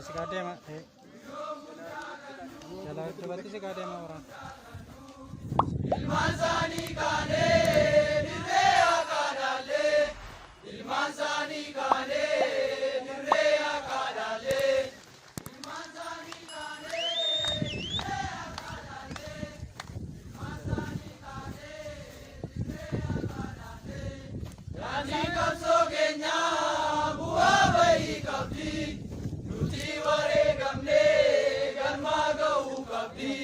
si kaatee ma jalaa itti batti si kaatee ma waraan. Ilmaan saanii kaanee dirree akaadaalee ilmaan saanii kaanee dirree akaadaalee ilmaan saanii kaanee dirree akaadaalee ilmaan saanii kaanee dirree akaadaalee yaadni qabsoo keenyaa bu'aa bahii qabdi nuti wareegamnee galmaa ga'uu qabdi.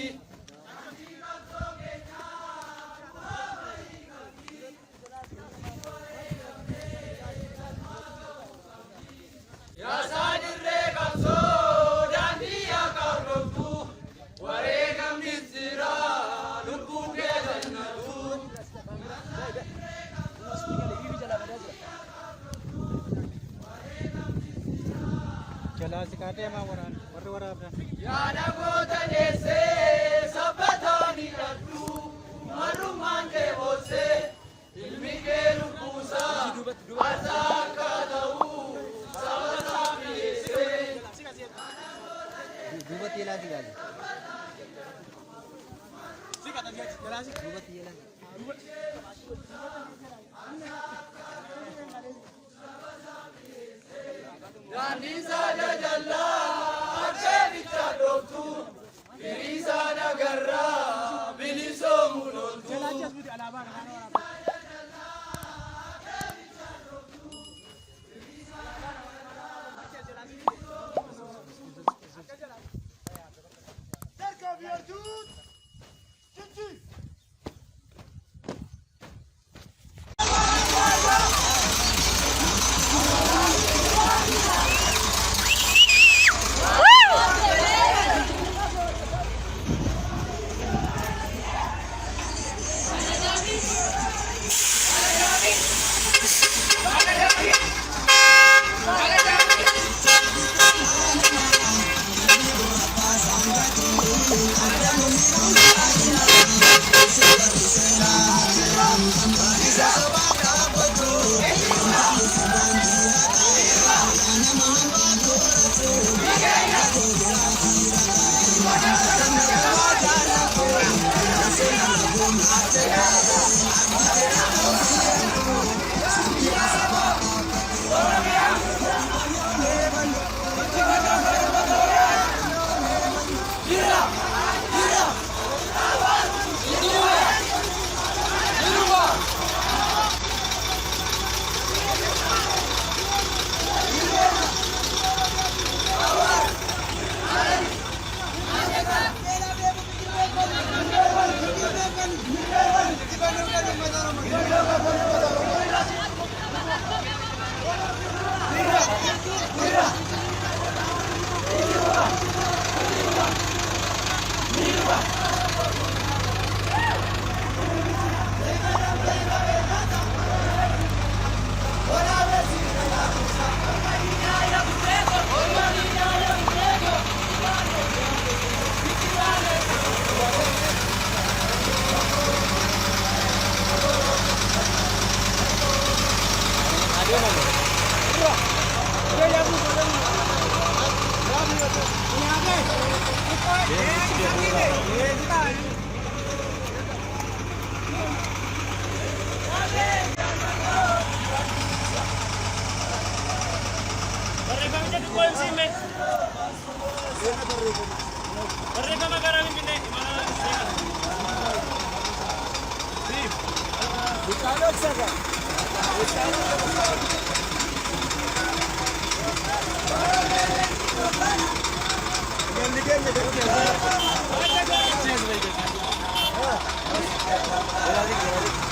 Jalaa si kaatee maa waraan warri waraabdan. Yaada goota deessee sabbataanii dhabdu marrummaan kee boossee ilmi kee lubbuusaa har'aa akka ta'u sabataa mi'eessee. Duubatti yeelaa si gaali. Duubatti yeelaa. Daandisa jajalla akeebicha dhooftu biriisa nagarra bilisoo mul'oltu. Gracias.